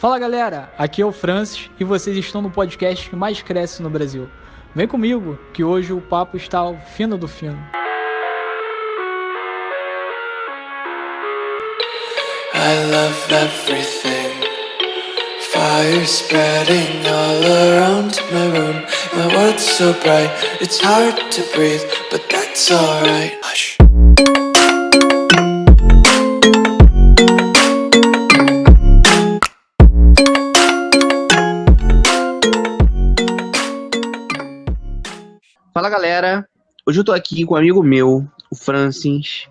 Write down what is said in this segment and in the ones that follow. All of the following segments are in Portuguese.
Fala galera, aqui é o Francis e vocês estão no podcast que mais cresce no Brasil. Vem comigo que hoje o papo está ao fino do fino. I love everything. Fire spreading all around my room. My world's so bright, it's hard to breathe, but that's alright. Hush. Fala galera, hoje eu tô aqui com um amigo meu, o Francis,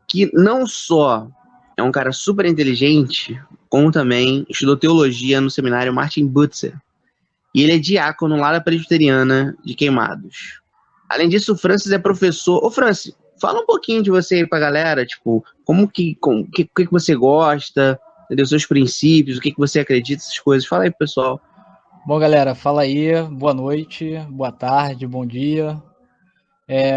que não só é um cara super inteligente, como também estudou teologia no seminário Martin Butzer. E ele é diácono lá da Presbiteriana de Queimados. Além disso, o Francis é professor. Ô Francis, fala um pouquinho de você aí pra galera, tipo, o que você gosta, entendeu? Seus princípios, o que você acredita, essas coisas. Fala aí pro pessoal. Bom galera, fala aí, boa noite, boa tarde, bom dia.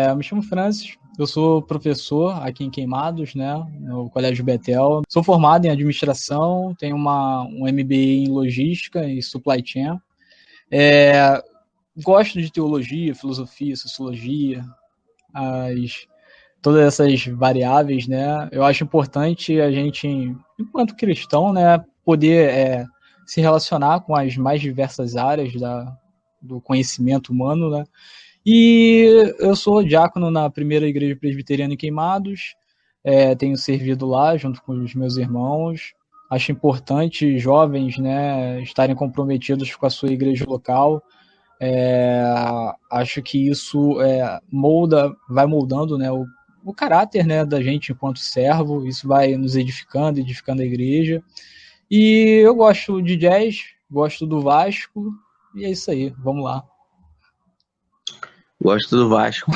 Eu me chamo Francis, eu sou professor aqui em Queimados, né, no Colégio Betel. Sou formado em administração, tenho um MBA em logística e supply chain. Gosto de teologia, filosofia, sociologia, todas essas variáveis, né? Eu acho importante a gente, enquanto cristão, né, poder se relacionar com as mais diversas áreas do conhecimento humano, né? E eu sou diácono na primeira igreja presbiteriana em Queimados, tenho servido lá junto com os meus irmãos. Acho importante jovens, né, estarem comprometidos com a sua igreja local. Acho que isso vai moldando, né, o caráter, né, da gente enquanto servo. Isso vai nos edificando a igreja. E eu gosto de jazz, gosto do Vasco, e é isso aí, vamos lá. Gosto do Vasco.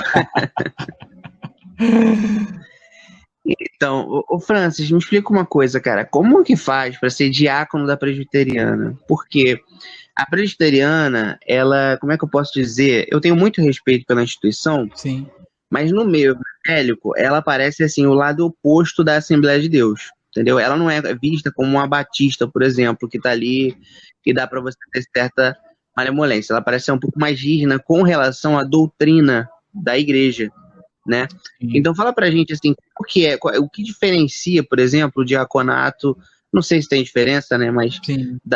Então, ô Francis, me explica uma coisa, cara. Como que faz para ser diácono da presbiteriana? Porque a presbiteriana, ela, como é que eu posso dizer? Eu tenho muito respeito pela instituição. Sim. Mas no meio evangélico, ela parece assim o lado oposto da Assembleia de Deus, entendeu? Ela não é vista como uma batista, por exemplo, que tá ali, que dá para você ter certa malemolência. Ela parece ser um pouco mais rígida com relação à doutrina da igreja, né? Sim. Então fala pra gente assim, o que diferencia, por exemplo, o diaconato, não sei se tem diferença, né, mas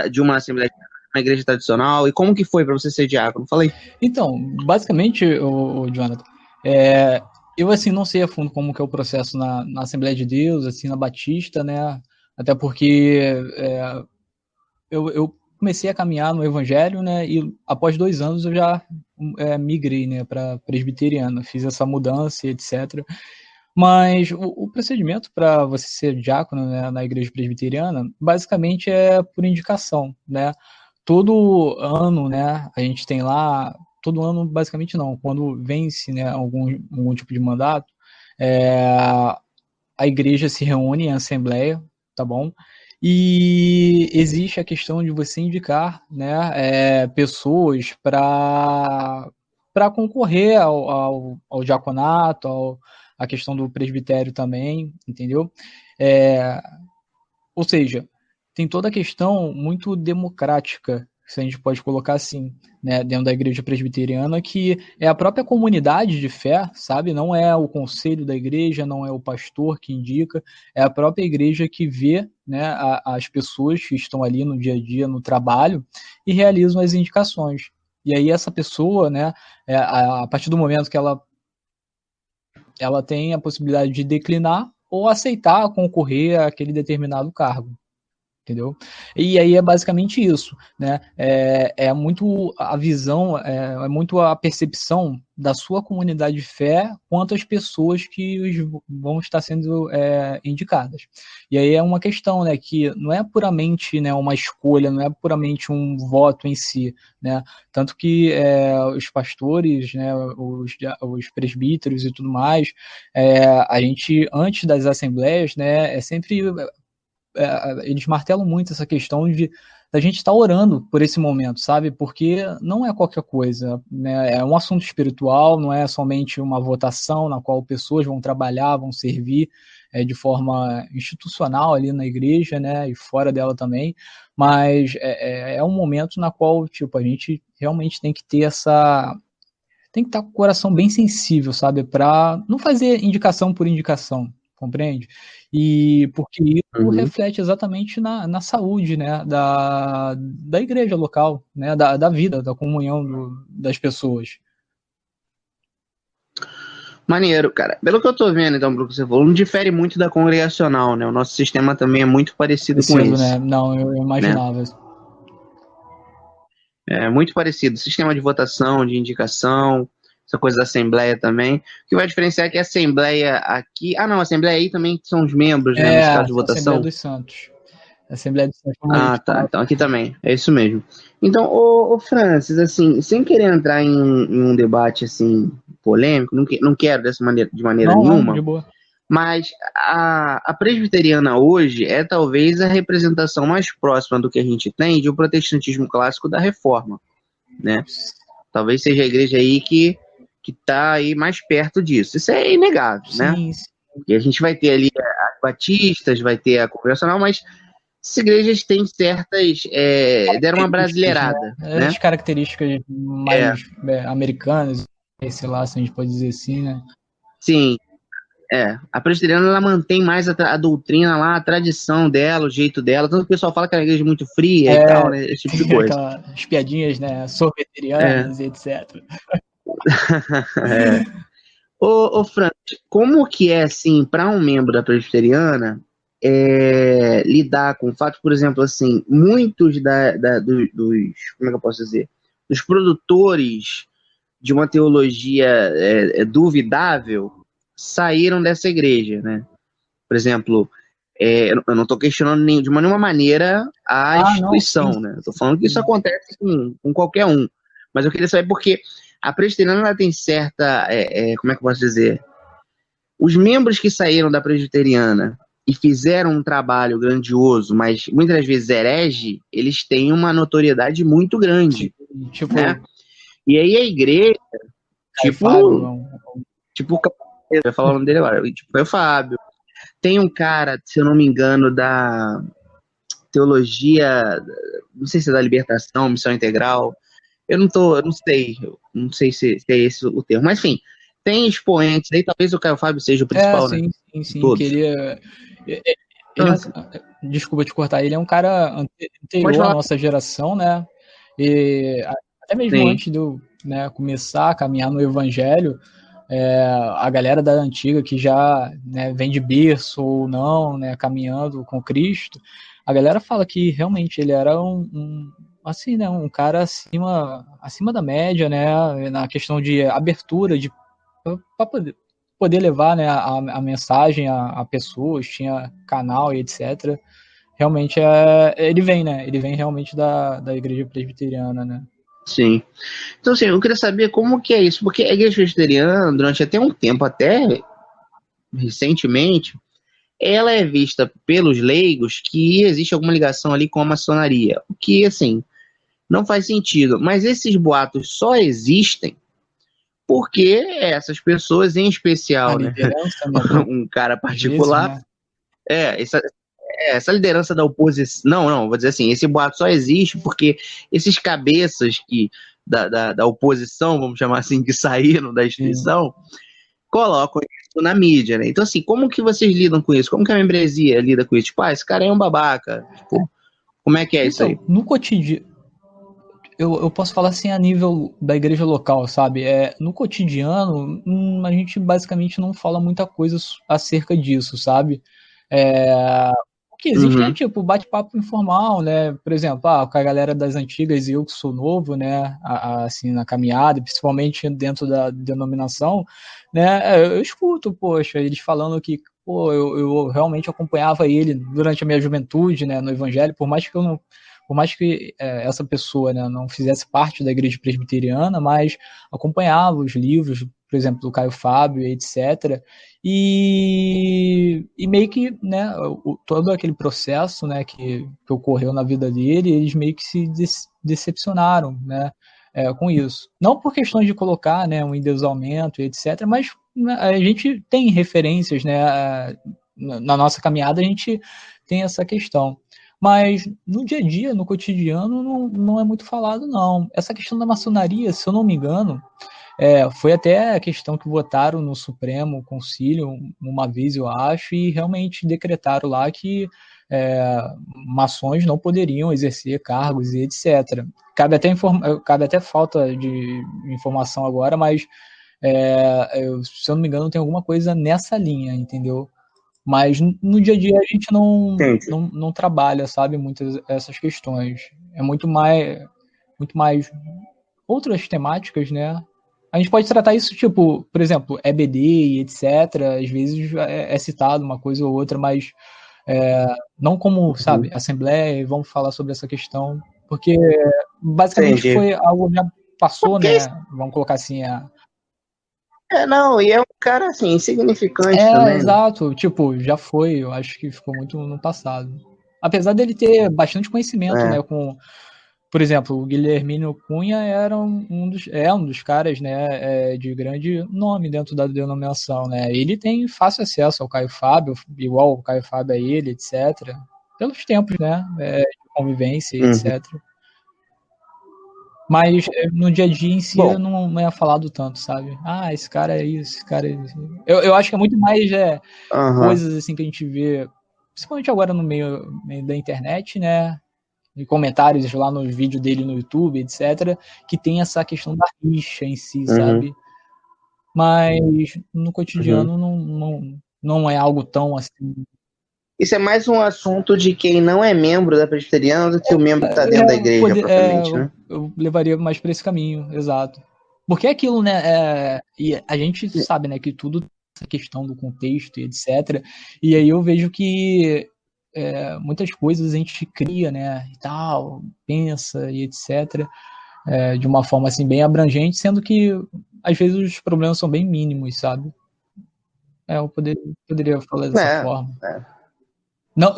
de uma Assembleia de Deus, uma igreja tradicional, e como que foi para você ser diácono? Fala aí. Então, basicamente, o Jonathan, eu assim não sei a fundo como que é o processo na Assembleia de Deus, assim, na Batista, né? Até porque eu comecei a caminhar no Evangelho, né? E após 2 anos eu já migrei, né, para presbiteriana, fiz essa mudança, etc. Mas o procedimento para você ser diácono, né, na igreja presbiteriana, basicamente é por indicação, né? Todo ano, né, a gente tem lá, todo ano basicamente não, quando vence, né, algum tipo de mandato, a igreja se reúne em assembleia, tá bom? E existe a questão de você indicar, né, pessoas para concorrer ao diaconato, a questão do presbitério também, entendeu? Ou seja, tem toda a questão muito democrática, se a gente pode colocar assim, né, dentro da igreja presbiteriana, que é a própria comunidade de fé, sabe? Não é o conselho da igreja, não é o pastor que indica, é a própria igreja que vê, né, as pessoas que estão ali no dia a dia, no trabalho, e realizam as indicações. E aí essa pessoa, né, a partir do momento que ela tem a possibilidade de declinar ou aceitar concorrer àquele determinado cargo, entendeu? E aí é basicamente isso, né? É muito a visão, é muito a percepção da sua comunidade de fé quanto às pessoas que vão estar sendo indicadas. E aí é uma questão, né, que não é puramente, né, uma escolha, não é puramente um voto em si, né? Tanto que os pastores, né, os presbíteros e tudo mais, a gente, antes das assembleias, né, sempre eles martelam muito essa questão da gente estar orando por esse momento, sabe? Porque não é qualquer coisa, né? É um assunto espiritual, não é somente uma votação na qual pessoas vão trabalhar, vão servir. de forma institucional ali na igreja, né, e fora dela também, mas é um momento na qual, tipo, a gente realmente tem que ter tem que estar com o coração bem sensível, sabe, para não fazer indicação por indicação, compreende? E porque isso Uhum. reflete exatamente na saúde, né, da igreja local, né, da vida, da comunhão das pessoas. Maneiro, cara. Pelo que eu tô vendo, então, pelo que você falou, não difere muito da congregacional, né? O nosso sistema também é muito parecido com Preciso, né? esse, Não, eu né? imaginava. É muito parecido. Sistema de votação, de indicação, essa coisa da Assembleia também. O que vai diferenciar é que a Assembleia aqui. Ah, não, a Assembleia aí também são os membros, né? Nesse caso de Assembleia votação. dos Santos. Assembleia dos Santos, como a Ah, gente tá. fala. Então aqui também. É isso mesmo. Então, ô Francis, assim, sem querer entrar em um debate assim polêmico, não quero dessa maneira, de maneira Não, não, de nenhuma. boa. Mas a presbiteriana hoje é talvez a representação mais próxima do que a gente tem de um protestantismo clássico da Reforma, né? Talvez seja a igreja aí que está aí mais perto disso. Isso é inegável, né? Sim, E a gente vai ter ali as batistas, vai ter a congregacional, mas essas igrejas têm certas... deram uma características, brasileirada, né? né? As características É, mais americanas, sei lá, se a gente pode dizer assim, né? sim. A presbiteriana ela mantém mais a doutrina lá, a tradição dela, o jeito dela. Tanto que o pessoal fala que é uma igreja muito fria e tal, né? Esse tipo de Tem coisa. aquelas piadinhas, né? É, Sorveterianas, etc. é. Ô Fran, como que é, assim, para um membro da presbiteriana lidar com o fato, por exemplo, assim, muitos dos, como é que eu posso dizer, dos produtores de uma teologia duvidável saíram dessa igreja, né? Por exemplo, eu não estou questionando de nenhuma maneira a Não, sim, instituição, né? Eu estou falando que isso sim. acontece com qualquer um. Mas eu queria saber porque a presbiteriana ela tem certa, como é que eu posso dizer? Os membros que saíram da presbiteriana e fizeram um trabalho grandioso, mas muitas vezes herege, eles têm uma notoriedade muito grande, Tipo, né? E aí a igreja, Caio Fábio, tipo, tipo, eu ia falar o nome dele agora, tipo, foi o Fábio. Tem um cara, se eu não me engano, da teologia, não sei se é da libertação, missão integral. Eu não sei se é esse o termo, mas enfim, tem expoentes aí, talvez o Caio Fábio seja o principal, né? sim, De sim, que todos. ele Então, é assim, desculpa te cortar, ele é um cara pode anterior à falar. nossa geração, né? E até mesmo Sim, antes de eu, né, começar a caminhar no evangelho, a galera da antiga que já, né, vem de berço ou não, né, caminhando com Cristo, a galera fala que realmente ele era assim, né, um cara acima da média, né, na questão de abertura, para poder levar, né, a mensagem a pessoas, tinha canal e etc. Realmente ele vem, né? Ele vem realmente da igreja presbiteriana, né? sim. Então, assim, eu queria saber como que é isso, porque a igreja presbiteriana, durante até um tempo, até recentemente, ela é vista pelos leigos que existe alguma ligação ali com a maçonaria, o que, assim, não faz sentido. Mas esses boatos só existem porque essas pessoas, em A especial, né, liderança, né? um cara Às vezes, particular, né? essa, essa liderança da oposição. Não, vou dizer assim, esse boato só existe porque esses cabeças da oposição, vamos chamar assim, que saíram da Sim. instituição, colocam isso na mídia, né? Então, assim, como que vocês lidam com isso? Como que a membresia lida com isso? Tipo, esse cara é um babaca. Tipo, como é que é isso aí? Então, no cotidiano, eu posso falar assim a nível da igreja local, sabe? No cotidiano, a gente basicamente não fala muita coisa acerca disso, sabe? O que existe é Uhum, tipo bate-papo informal, né? Por exemplo, com a galera das antigas e eu que sou novo, né? Assim, na caminhada, principalmente dentro da denominação, né? Eu escuto, poxa, eles falando que, pô, eu realmente acompanhava ele durante a minha juventude, né? No evangelho, por mais que essa pessoa, né, não fizesse parte da igreja presbiteriana, mas acompanhava os livros, por exemplo, do Caio Fábio, etc. E meio que, né, todo aquele processo, né, que ocorreu na vida dele, eles meio que se decepcionaram, né, com isso. Não por questões de colocar, né, um endeusamento, etc., mas, né, a gente tem referências, né, na nossa caminhada a gente tem essa questão. Mas no dia a dia, no cotidiano, não é muito falado, não. Essa questão da maçonaria, se eu não me engano, foi até a questão que votaram no Supremo Concílio uma vez, eu acho, e realmente decretaram lá que maçons não poderiam exercer cargos e etc. Cabe até falta de informação agora, mas se eu não me engano, tem alguma coisa nessa linha, entendeu? Mas no dia a dia a gente não trabalha, sabe, muitas essas questões. É muito mais outras temáticas, né? A gente pode tratar isso, tipo, por exemplo, EBD e etc. Às vezes é citado uma coisa ou outra, mas não como, sabe, assembleia, e vamos falar sobre essa questão, porque basicamente foi algo que já passou, Porque, né? Vamos colocar assim, não, e é um cara, assim, insignificante também, né? exato, tipo, já foi, eu acho que ficou muito no passado. Apesar dele ter bastante conhecimento, né, por exemplo, o Guilhermino Cunha era um dos caras, né, de grande nome dentro da denominação, né, ele tem fácil acesso ao Caio Fábio, igual o Caio Fábio a ele, etc., pelos tempos, né, de convivência, etc., mas no dia a dia em si não é falado tanto, sabe? Ah, esse cara é isso, esse cara é isso. Eu acho que é muito mais coisas assim que a gente vê, principalmente agora no meio da internet, né? Em comentários lá no vídeo dele no YouTube, etc., que tem essa questão da rixa em si, sabe? Mas no cotidiano não é algo tão assim. Isso é mais um assunto de quem não é membro da presbiteriana do que o membro que está dentro da igreja, propriamente, né? Eu levaria mais para esse caminho, exato. Porque é aquilo, né? E a gente sabe, né, que tudo essa questão do contexto e etc. E aí eu vejo que muitas coisas a gente cria, né, e tal, pensa e etc. De uma forma assim bem abrangente, sendo que às vezes os problemas são bem mínimos, sabe? Eu poderia falar dessa forma.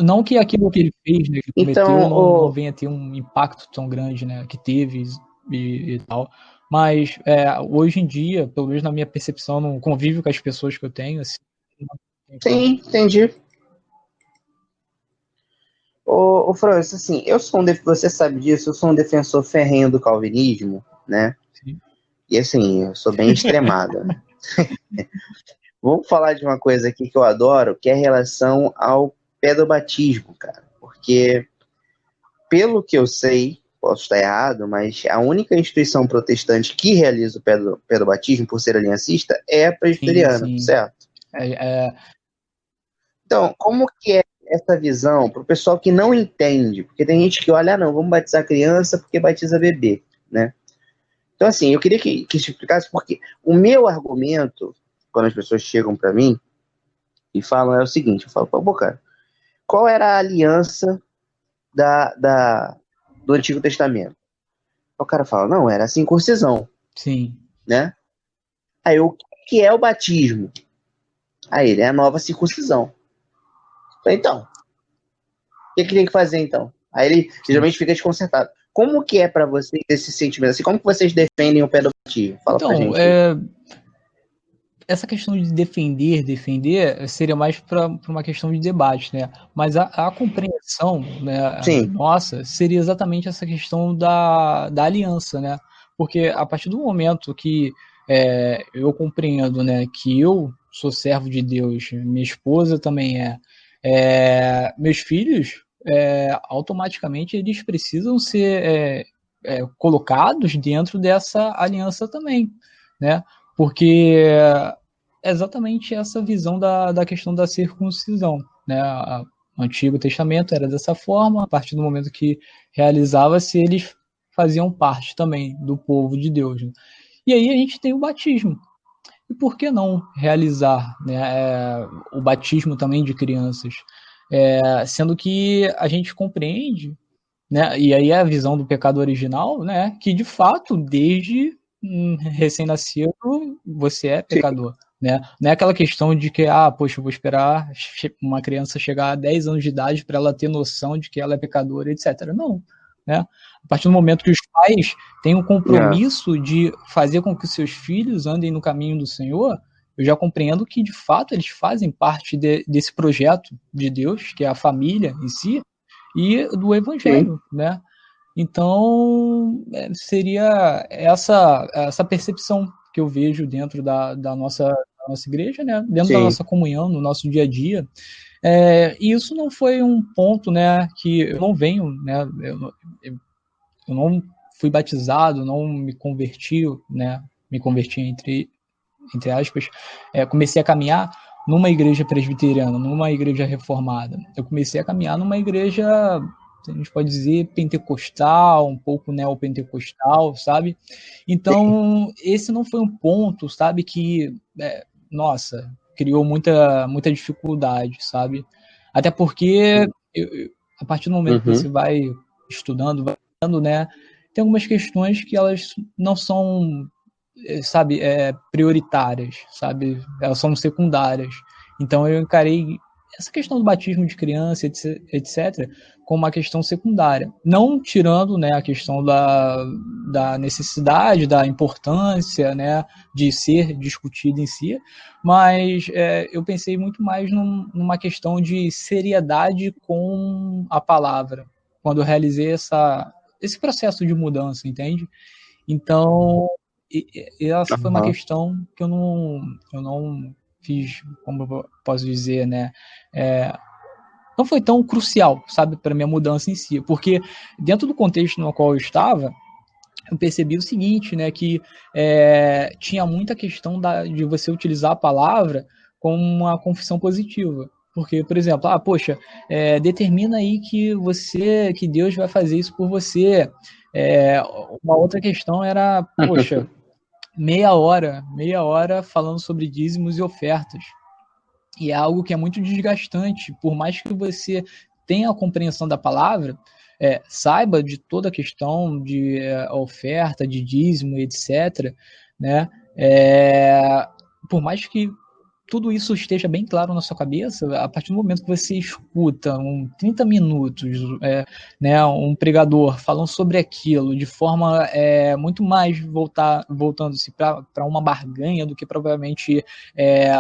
Não que aquilo que ele fez, né, que cometeu, Então, não venha a ter um impacto tão grande, né, que teve e tal. Mas hoje em dia, pelo menos na minha percepção, no convívio com as pessoas que eu tenho, assim, sim, entendi. Ô Francis, assim, você sabe disso, eu sou um defensor ferrenho do calvinismo, né? Sim. E assim, eu sou bem extremado. Vamos falar de uma coisa aqui que eu adoro, que é a relação ao pedobatismo, cara. Porque, pelo que eu sei, posso estar errado, mas a única instituição protestante que realiza o pedobatismo, por ser aliancista, é a presbiteriana, sim. certo? Então, como que é essa visão para o pessoal que não entende? Porque tem gente que olha, não, vamos batizar criança porque batiza bebê, né? Então, assim, eu queria que se explicasse, porque o meu argumento, quando as pessoas chegam para mim e falam, é o seguinte, eu falo, pô, cara, qual era a aliança do Antigo Testamento? O cara fala, não, era a circuncisão. Sim. Né? Aí, o que é o batismo? Aí, ele é a nova circuncisão. Então, o que tem que fazer, então? Aí ele geralmente fica desconcertado. Como que é para vocês esse sentimento? Assim, como que vocês defendem o pedobatismo? Fala pra gente. Essa questão de defender seria mais para uma questão de debate, né? Mas a compreensão, né, nossa seria exatamente essa questão da aliança, né? Porque a partir do momento que eu compreendo, né, que eu sou servo de Deus, minha esposa também meus filhos, automaticamente eles precisam ser colocados dentro dessa aliança também, né? Porque é exatamente essa visão da questão da circuncisão, né? O Antigo Testamento era dessa forma, a partir do momento que realizava-se, eles faziam parte também do povo de Deus, né? E aí a gente tem o batismo. E por que não realizar, né, o batismo também de crianças? Sendo que a gente compreende, né, e aí é a visão do pecado original, né, que de fato, desde recém-nascido, você é pecador. Né? Não é aquela questão de que, poxa, eu vou esperar uma criança chegar a 10 anos de idade para ela ter noção de que ela é pecadora, etc. Não. Né? A partir do momento que os pais têm o compromisso de fazer com que seus filhos andem no caminho do Senhor, eu já compreendo que, de fato, eles fazem parte desse projeto de Deus, que é a família em si, e do evangelho, né? Então, seria essa percepção que eu vejo dentro da nossa igreja, né? Dentro da Sim. nossa comunhão, no nosso dia a dia. E isso não foi um ponto, né, que eu não venho, né, eu não fui batizado, não me converti, né, me converti entre aspas, comecei a caminhar numa igreja presbiteriana, numa igreja reformada. Eu comecei a caminhar numa igreja, a gente pode dizer, pentecostal, um pouco neopentecostal, sabe? Então, esse não foi um ponto, sabe, que, nossa, criou muita dificuldade, sabe? Até porque, a partir do momento que você vai estudando, né, tem algumas questões que elas não são, sabe, prioritárias, sabe? Elas são secundárias. Então eu encarei essa questão do batismo de criança, etc., como uma questão secundária. Não tirando, né, a questão da necessidade, da importância, né, de ser discutido em si, mas eu pensei muito mais numa questão de seriedade com a palavra, quando eu realizei esse processo de mudança, entende? Então, e essa foi uma questão que eu não fiz, como eu posso dizer, né? Não foi tão crucial, sabe, para minha mudança em si, porque dentro do contexto no qual eu estava, eu percebi o seguinte, né, que tinha muita questão de você utilizar a palavra como uma confissão positiva. Porque, por exemplo, poxa, determina aí que Deus vai fazer isso por você. Uma outra questão era, poxa, meia hora falando sobre dízimos e ofertas. E é algo que é muito desgastante, por mais que você tenha a compreensão da palavra, saiba de toda a questão de oferta, de dízimo, etc., né? Por mais que tudo isso esteja bem claro na sua cabeça, a partir do momento que você escuta 30 minutos, né, um pregador falando sobre aquilo de forma muito mais voltando-se para uma barganha do que provavelmente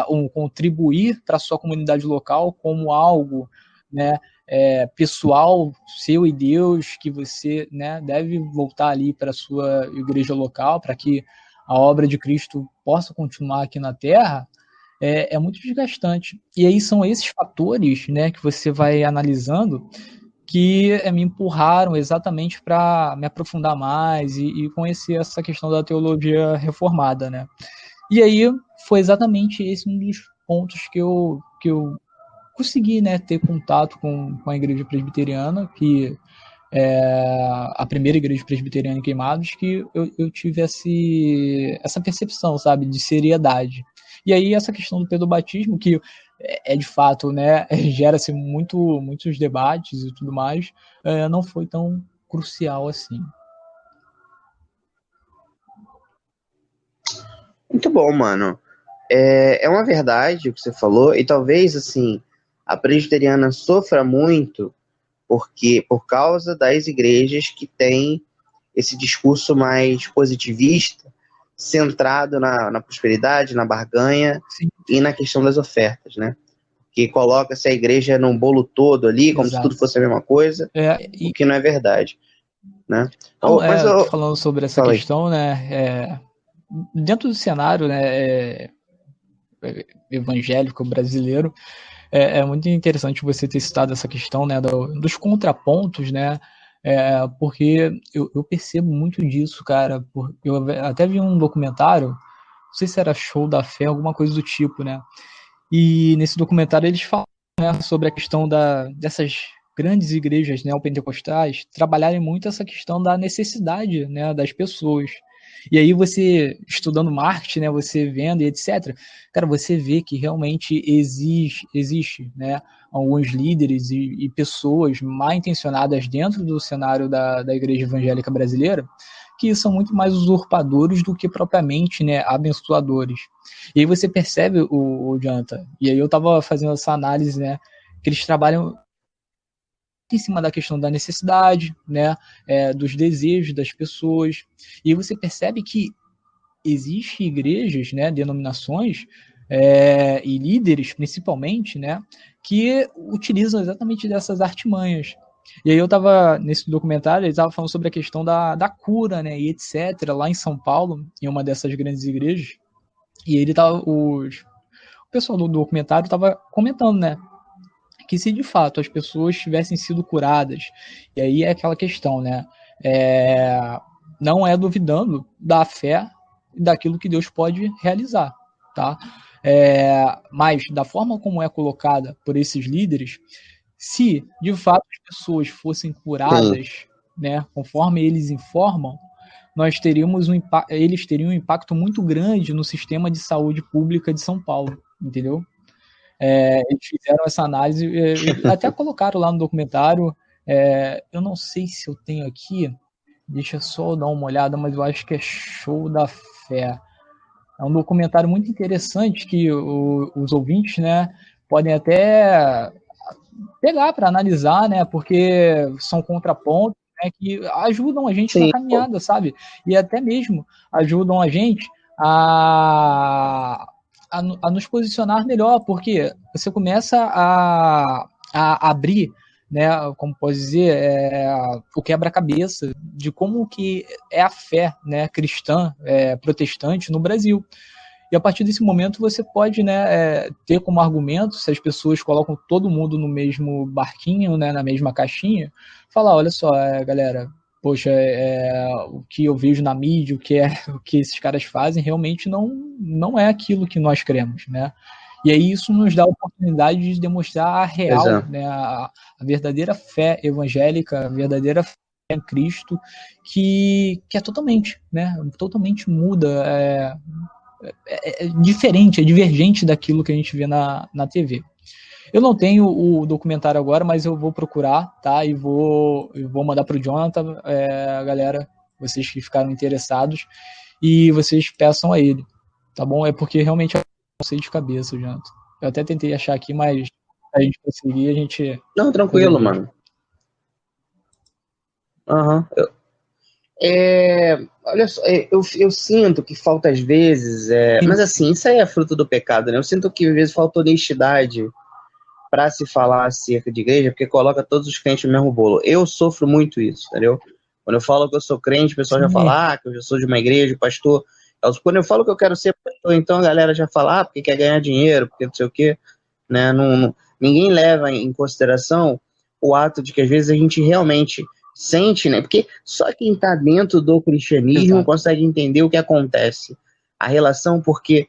um contribuir para a sua comunidade local como algo, né, pessoal, seu e Deus, que você, né, deve voltar ali para a sua igreja local, para que a obra de Cristo possa continuar aqui na Terra, é muito desgastante. E aí são esses fatores, né, que você vai analisando que me empurraram exatamente para me aprofundar mais e conhecer essa questão da teologia reformada, né? E aí foi exatamente esse um dos pontos que eu consegui, né, ter contato com a igreja presbiteriana, que a primeira igreja presbiteriana em Queimados, que eu tive essa percepção, sabe, de seriedade. E aí essa questão do pedobatismo, que de fato, né, gera-se muitos debates e tudo mais, não foi tão crucial assim. Muito bom, mano. É uma verdade o que você falou, e talvez, assim, a presbiteriana sofra muito por causa das igrejas que têm esse discurso mais positivista, centrado na prosperidade, na barganha. Sim. E na questão das ofertas, né? Que coloca-se a igreja num bolo todo ali, como se tudo fosse a mesma coisa, o que não é verdade, né? Falando sobre essa questão, né? Dentro do cenário, né, evangélico brasileiro, é muito interessante você ter citado essa questão, né, dos contrapontos, né, porque eu percebo muito disso, cara. Eu até vi um documentário, não sei se era Show da Fé, alguma coisa do tipo, né, e nesse documentário eles falam, né, sobre a questão dessas grandes igrejas neopentecostais trabalharem muito essa questão da necessidade, né, das pessoas. E aí você, estudando marketing, né, você vendo e etc., cara, você vê que realmente existe, né, alguns líderes e pessoas mal intencionadas dentro do cenário da igreja evangélica brasileira, que são muito mais usurpadores do que propriamente, né, abençoadores. E aí você percebe, o Jonathan, e aí eu estava fazendo essa análise, né, que eles trabalham em cima da questão da necessidade, né, dos desejos das pessoas. E você percebe que existem igrejas, né, denominações, e líderes, principalmente, né, que utilizam exatamente dessas artimanhas. E aí eu estava, nesse documentário, eles estavam falando sobre a questão da cura, né, e etc., lá em São Paulo, em uma dessas grandes igrejas, e ele tava, o pessoal do documentário estava comentando, né, que se de fato as pessoas tivessem sido curadas, e aí é aquela questão, né, não é duvidando da fé e daquilo que Deus pode realizar, tá? Mas da forma como é colocada por esses líderes, se de fato as pessoas fossem Sim, curadas, né, conforme eles informam, eles teriam um impacto muito grande no sistema de saúde pública de São Paulo, entendeu? Eles fizeram essa análise, até colocaram lá no documentário. Eu não sei se eu tenho aqui, deixa só eu dar uma olhada, mas eu acho que é Show da Fé. É um documentário muito interessante que os ouvintes, né, podem até pegar para analisar, né, porque são contrapontos, né, que ajudam a gente na sim, caminhada, sabe? E até mesmo ajudam a gente a, a nos posicionar melhor, porque você começa a abrir, né, como pode dizer, o quebra-cabeça de como que é a fé, né, cristã, protestante no Brasil. E a partir desse momento você pode, né, ter como argumento, se as pessoas colocam todo mundo no mesmo barquinho, né, na mesma caixinha, falar, olha só, galera, poxa, o que eu vejo na mídia, o que esses caras fazem, realmente não é aquilo que nós cremos, né? E aí isso nos dá a oportunidade de demonstrar a real, né, a verdadeira fé evangélica, a verdadeira fé em Cristo, que é totalmente, né, totalmente muda, diferente, é divergente daquilo que a gente vê na TV. Eu não tenho o documentário agora, mas eu vou procurar, tá? E vou mandar pro Jonathan, galera, vocês que ficaram interessados, e vocês peçam a ele, tá bom? É porque realmente eu não sei de cabeça, Jonathan. Eu até tentei achar aqui, mas a gente conseguir, a gente não, tranquilo, resolveu. mano. Aham. Olha só, eu sinto que falta às vezes, mas assim, isso aí é fruto do pecado, né? Eu sinto que às vezes falta honestidade para se falar acerca de igreja, porque coloca todos os crentes no mesmo bolo. Eu sofro muito isso, entendeu? Quando eu falo que eu sou crente, o pessoal já Sim, fala, que eu já sou de uma igreja, pastor. Quando eu falo que eu quero ser pastor, então a galera já fala, porque quer ganhar dinheiro, porque não sei o quê, né? Ninguém leva em consideração o ato de que às vezes a gente realmente sente, né? Porque só quem está dentro do cristianismo exato. consegue entender o que acontece. A relação, porque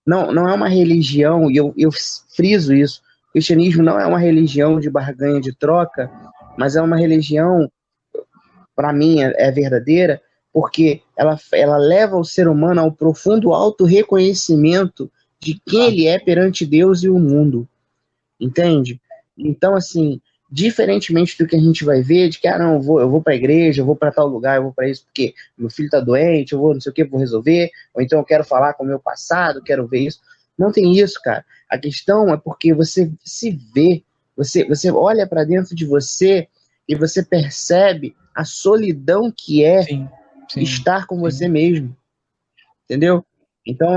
não é uma religião, e eu friso isso, o cristianismo não é uma religião de barganha de troca, mas é uma religião, para mim, é verdadeira, porque ela leva o ser humano ao profundo auto-reconhecimento de quem ele é perante Deus e o mundo. Entende? Então, assim, diferentemente do que a gente vai ver, de que, não, eu vou para a igreja, eu vou para tal lugar, eu vou para isso porque meu filho está doente, eu vou não sei o que, vou resolver, ou então eu quero falar com o meu passado, quero ver isso. Não tem isso, cara. A questão é porque você se vê, você olha para dentro de você e você percebe a solidão que é Sim, sim, estar com sim. você mesmo, entendeu? Então,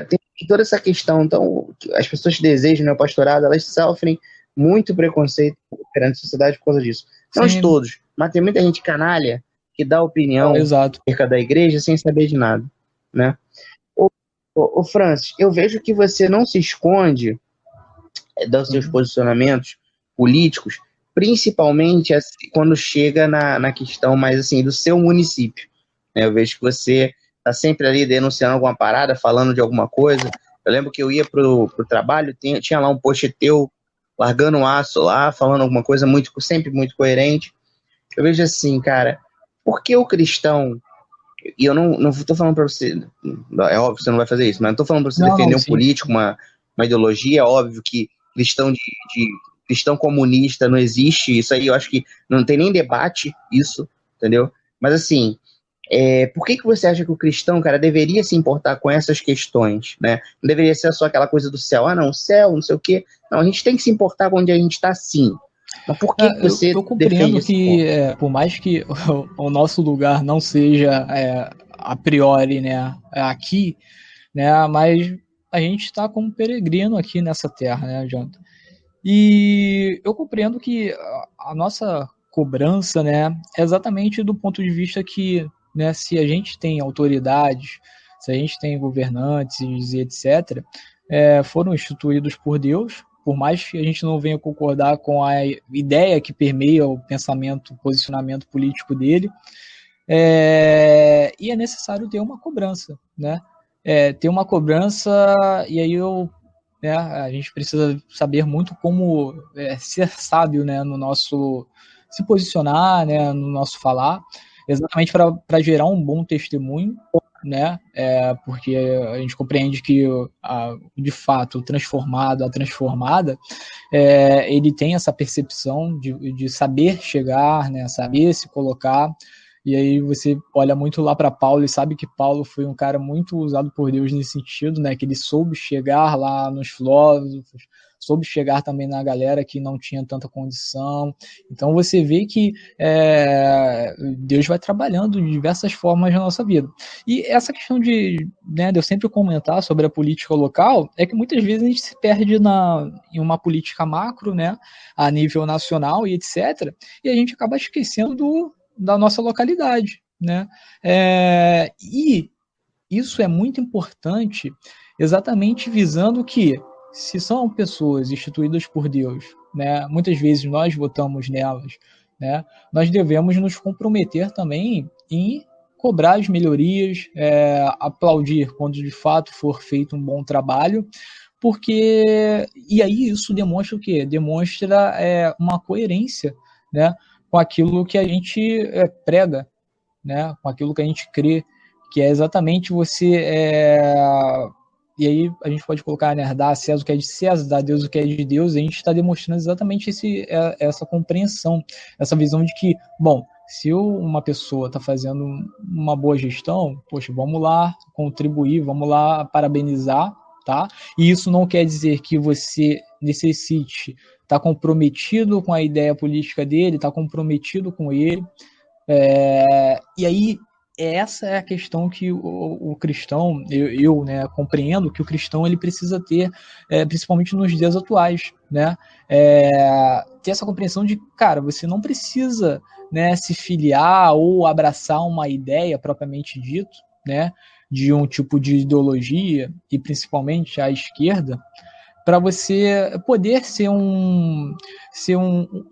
tem toda essa questão. Então, as pessoas que desejam o pastorado, elas sofrem muito preconceito perante a sociedade por causa disso. Não de Sim, todos, mas tem muita gente canalha que dá opinião exato. acerca da igreja sem saber de nada, né? Ô, Francis, eu vejo que você não se esconde dos seus posicionamentos políticos, principalmente assim, quando chega na questão mais assim do seu município, né? Eu vejo que você tá sempre ali denunciando alguma parada, falando de alguma coisa. Eu lembro que eu ia pro trabalho, tinha lá um post teu largando um aço lá, falando alguma coisa sempre muito coerente. Eu vejo assim, cara, por que o cristão, e eu não tô falando para você, é óbvio que você não vai fazer isso, mas não tô falando para você Não, defender não, um sim. político, uma ideologia, é óbvio que de cristão comunista não existe, isso aí eu acho que não tem nem debate, isso, entendeu? Mas assim, por que você acha que o cristão, cara, deveria se importar com essas questões, né? Não deveria ser só aquela coisa do céu, não, céu, não sei o quê. Não, a gente tem que se importar com onde a gente está, sim. Mas por que você Eu defende compreendo esse que, ponto? por mais que o nosso lugar não seja a priori, né, aqui, né, mas a gente está como peregrino aqui nessa terra, né, Jonathan? E eu compreendo que a nossa cobrança, né, é exatamente do ponto de vista que, né, se a gente tem autoridades, se a gente tem governantes e etc., foram instituídos por Deus, por mais que a gente não venha concordar com a ideia que permeia o pensamento, o posicionamento político dele, e é necessário ter uma cobrança, né? Ter uma cobrança, e aí né, a gente precisa saber muito como ser sábio, né, no nosso se posicionar, né, no nosso falar, exatamente para gerar um bom testemunho, né, porque a gente compreende que de fato o transformado, a transformada, ele tem essa percepção de saber chegar, né, saber se colocar. E aí você olha muito lá para Paulo e sabe que Paulo foi um cara muito usado por Deus nesse sentido, né? Que ele soube chegar lá nos filósofos, soube chegar também na galera que não tinha tanta condição. Então você vê que Deus vai trabalhando de diversas formas na nossa vida. E essa questão né, de eu sempre comentar sobre a política local é que muitas vezes a gente se perde em uma política macro, né? A nível nacional e etc. E a gente acaba esquecendo da nossa localidade, né? E isso é muito importante, exatamente visando que, se são pessoas instituídas por Deus, né? Muitas vezes nós votamos nelas, né? Nós devemos nos comprometer também em cobrar as melhorias, aplaudir quando de fato for feito um bom trabalho, porque e aí isso demonstra o quê? Demonstra uma coerência, né? Com aquilo que a gente prega, né? Com aquilo que a gente crê, que é exatamente você. E aí a gente pode colocar, né, dar a César o que é de César, dar a Deus o que é de Deus, e a gente está demonstrando exatamente essa compreensão, essa visão de que, bom, se uma pessoa está fazendo uma boa gestão, poxa, vamos lá contribuir, vamos lá parabenizar, tá? E isso não quer dizer que você necessite estar comprometido com a ideia política dele, estar comprometido com ele. E aí, essa é a questão que o cristão, né, compreendo que o cristão ele precisa ter, principalmente nos dias atuais, né, ter essa compreensão de, cara, você não precisa, né, se filiar ou abraçar uma ideia propriamente dito, né, de um tipo de ideologia, e principalmente a esquerda, para você poder ser um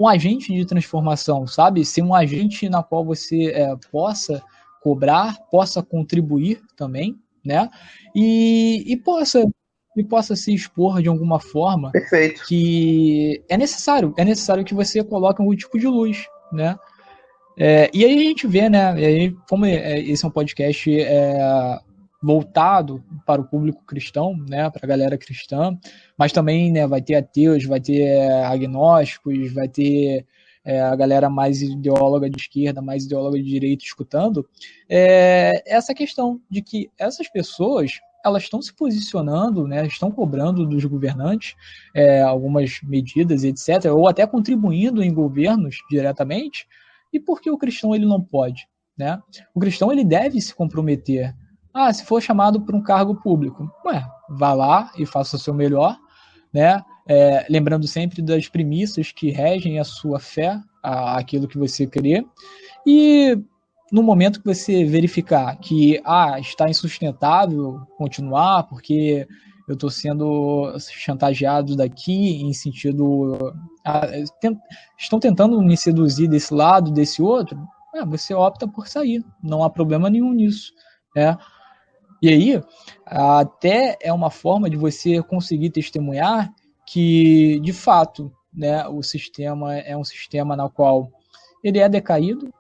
agente de transformação, sabe? Ser um agente na qual você possa cobrar, possa contribuir também, né? E possa se expor de alguma forma. Perfeito. Que é necessário que você coloque algum tipo de luz, né? E aí a gente vê, né? E aí, como esse é um podcast voltado para o público cristão, né, para a galera cristã, mas também, né, vai ter ateus, vai ter agnósticos, vai ter a galera mais ideóloga de esquerda, mais ideóloga de direita escutando, essa questão de que essas pessoas elas estão se posicionando, né, estão cobrando dos governantes algumas medidas, etc., ou até contribuindo em governos diretamente, e por que o cristão ele não pode? Né? O cristão ele deve se comprometer. Se for chamado para um cargo público, vá lá e faça o seu melhor, né? Lembrando sempre das premissas que regem a sua fé, aquilo que você crê, e no momento que você verificar que está insustentável continuar, porque eu estou sendo chantageado daqui em sentido... estão tentando me seduzir desse lado, desse outro, você opta por sair, não há problema nenhum nisso, né? E aí, até é uma forma de você conseguir testemunhar que, de fato, né, o sistema é um sistema na qual ele é decaído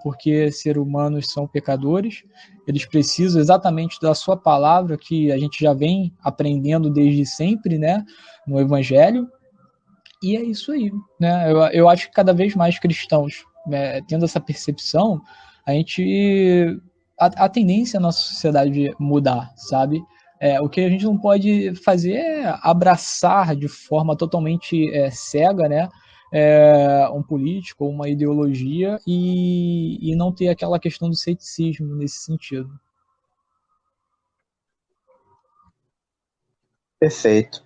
porque seres humanos são pecadores, eles precisam exatamente da sua palavra, que a gente já vem aprendendo desde sempre, né, no Evangelho, e é isso aí, né? Eu acho que cada vez mais cristãos, né, tendo essa percepção, a tendência na nossa sociedade mudar, sabe? O que a gente não pode fazer é abraçar de forma totalmente cega, né? Um político ou uma ideologia e não ter aquela questão do ceticismo nesse sentido. Perfeito.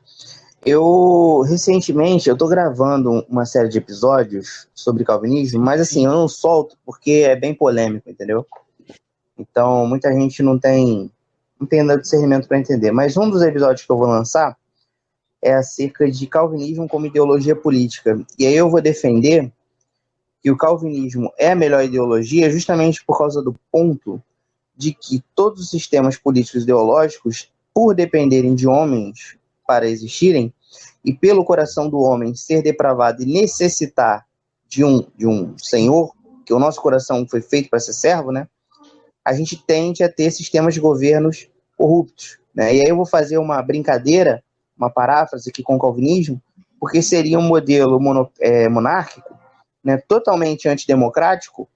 Recentemente, eu tô gravando uma série de episódios sobre calvinismo, mas assim, eu não solto porque é bem polêmico, entendeu? Então, muita gente não tem discernimento para entender. Mas um dos episódios que eu vou lançar é acerca de calvinismo como ideologia política. E aí eu vou defender que o calvinismo é a melhor ideologia justamente por causa do ponto de que todos os sistemas políticos ideológicos, por dependerem de homens para existirem, e pelo coração do homem ser depravado e necessitar de um senhor, que o nosso coração foi feito para ser servo, né? A gente tende a ter sistemas de governos corruptos, né? E aí eu vou fazer uma brincadeira, uma paráfrase aqui com o calvinismo, porque seria um modelo monárquico, né, totalmente antidemocrático,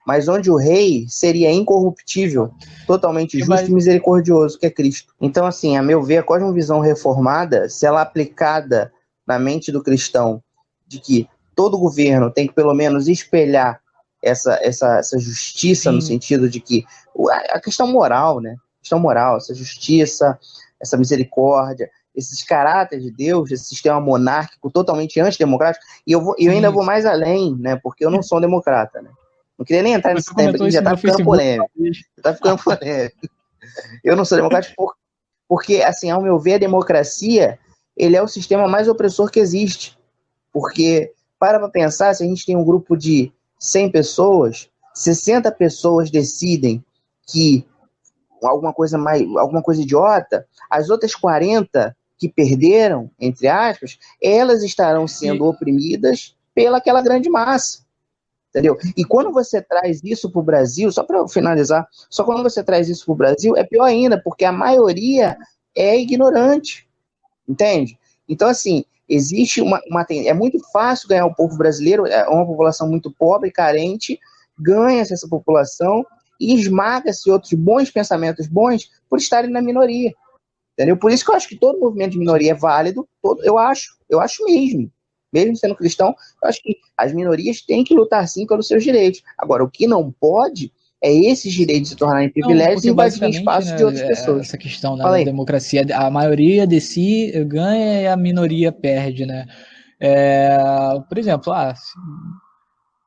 mas onde o rei seria incorruptível, totalmente justo e misericordioso, que é Cristo. Então, assim, a meu ver, a cosmovisão reformada, se ela é aplicada na mente do cristão, de que todo governo tem que pelo menos espelhar essa justiça, sim, no sentido de que a questão moral, né? A questão moral, essa justiça, essa misericórdia, esses caráteres de Deus, esse sistema monárquico totalmente antidemocrático, e eu ainda vou mais além, né? Porque eu não sou um democrata, né? Não queria nem entrar nesse tempo aqui, já tá ficando polêmico. Já tá ficando polêmico. Eu não sou democrático porque, assim, ao meu ver, a democracia, ele é o sistema mais opressor que existe. Porque, para pensar, se a gente tem um grupo de 100 pessoas, 60 pessoas decidem que alguma coisa idiota, as outras 40 que perderam, entre aspas, elas estarão sendo oprimidas pela aquela grande massa. Entendeu? E quando você traz isso para o Brasil, só para finalizar, só quando você traz isso para o Brasil é pior ainda, porque a maioria é ignorante, entende? Então, assim, existe é muito fácil ganhar o povo brasileiro, é uma população muito pobre, carente, ganha-se essa população e esmaga-se outros bons pensamentos bons por estarem na minoria, entendeu? Por isso que eu acho que todo movimento de minoria é válido, eu acho mesmo sendo cristão, eu acho que as minorias têm que lutar sim pelos seus direitos. Agora, o que não pode é esses direitos se tornarem privilégios e invadirem espaço, né, de outras pessoas. Essa questão, né, da democracia, a maioria de si ganha e a minoria perde, né? Por exemplo,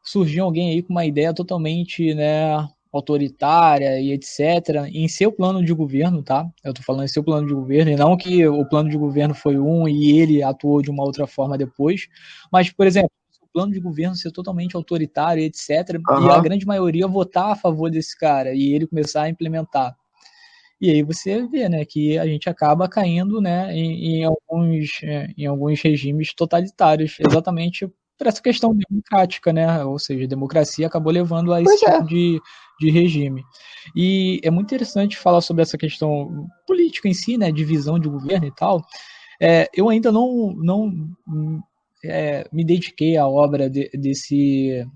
surgiu alguém aí com uma ideia totalmente, né, autoritária e etc., em seu plano de governo, tá? Eu tô falando em seu plano de governo, e não que o plano de governo foi e ele atuou de uma outra forma depois, mas, por exemplo, o plano de governo ser totalmente autoritário e etc., e a grande maioria votar a favor desse cara, e ele começar a implementar. E aí você vê, né, que a gente acaba caindo, né, em alguns regimes totalitários, exatamente por essa questão democrática, né, ou seja, a democracia acabou levando a esse tipo de regime. E é muito interessante falar sobre essa questão política em si, né, divisão de governo e tal. Eu ainda não me dediquei à obra desse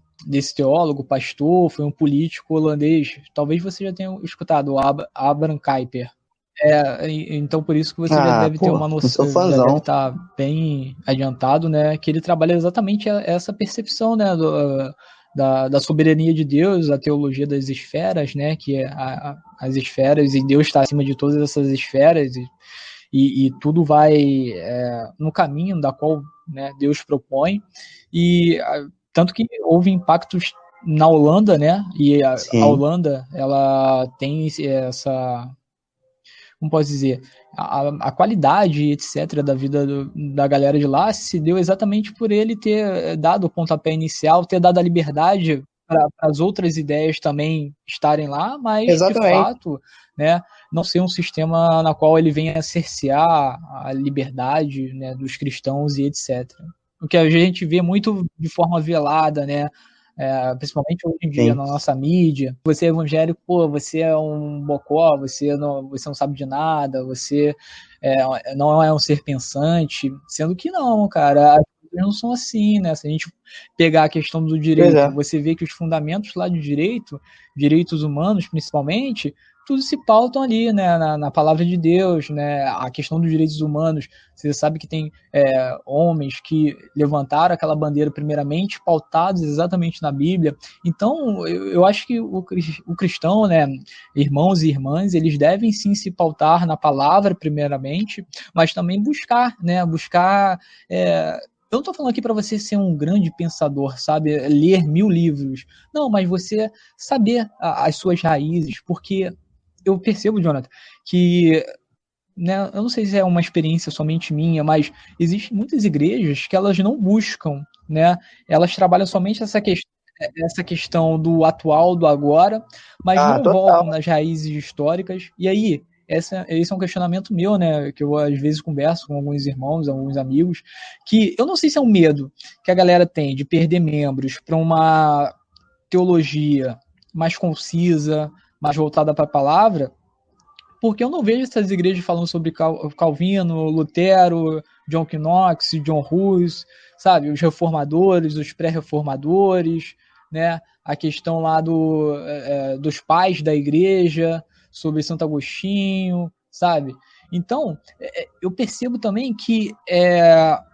teólogo, pastor, foi um político holandês. Talvez você já tenha escutado, Abraham Kuyper. Então por isso que você já deve ter uma noção, já deve estar bem adiantado, né? Que ele trabalha exatamente essa percepção, né? Da soberania de Deus, a teologia das esferas, né? Que é as esferas, e Deus está acima de todas essas esferas, e tudo vai no caminho da qual, né, Deus propõe. E tanto que houve impactos na Holanda, né? E a Holanda, ela tem essa, como posso dizer, a qualidade, etc., da vida da galera de lá se deu exatamente por ele ter dado o pontapé inicial, ter dado a liberdade para as outras ideias também estarem lá, mas, de fato, né, não ser um sistema na qual ele venha cercear a liberdade, né, dos cristãos e etc. O que a gente vê muito de forma velada, né, principalmente hoje em dia, na nossa mídia. Você é evangélico, você é um bocó, você não sabe de nada, você não é um ser pensante, sendo que não, cara, as coisas não são assim, né? Se a gente pegar a questão do direito, você vê que os fundamentos lá de direito, direitos humanos principalmente, tudo se pautam ali, né, na palavra de Deus, né, a questão dos direitos humanos. Você sabe que tem homens que levantaram aquela bandeira primeiramente, pautados exatamente na Bíblia. Então, eu acho que o cristão, né, irmãos e irmãs, eles devem sim se pautar na palavra primeiramente, mas também buscar, né, eu não estou falando aqui para você ser um grande pensador, sabe, ler 1000 livros. Não, mas você saber as suas raízes, porque eu percebo, Jonathan, que, né, eu não sei se é uma experiência somente minha, mas existem muitas igrejas que elas não buscam, né? Elas trabalham somente essa questão do atual, do agora, mas não Total. voltam nas raízes históricas. E aí, esse é um questionamento meu, né? Que eu às vezes converso com alguns irmãos, alguns amigos, que eu não sei se é um medo que a galera tem de perder membros para uma teologia mais concisa, mais voltada para a palavra, porque eu não vejo essas igrejas falando sobre Calvino, Lutero, John Knox, John Hus, sabe, os reformadores, os pré-reformadores, né, a questão lá dos pais da igreja, sobre Santo Agostinho, sabe? Então, eu percebo também que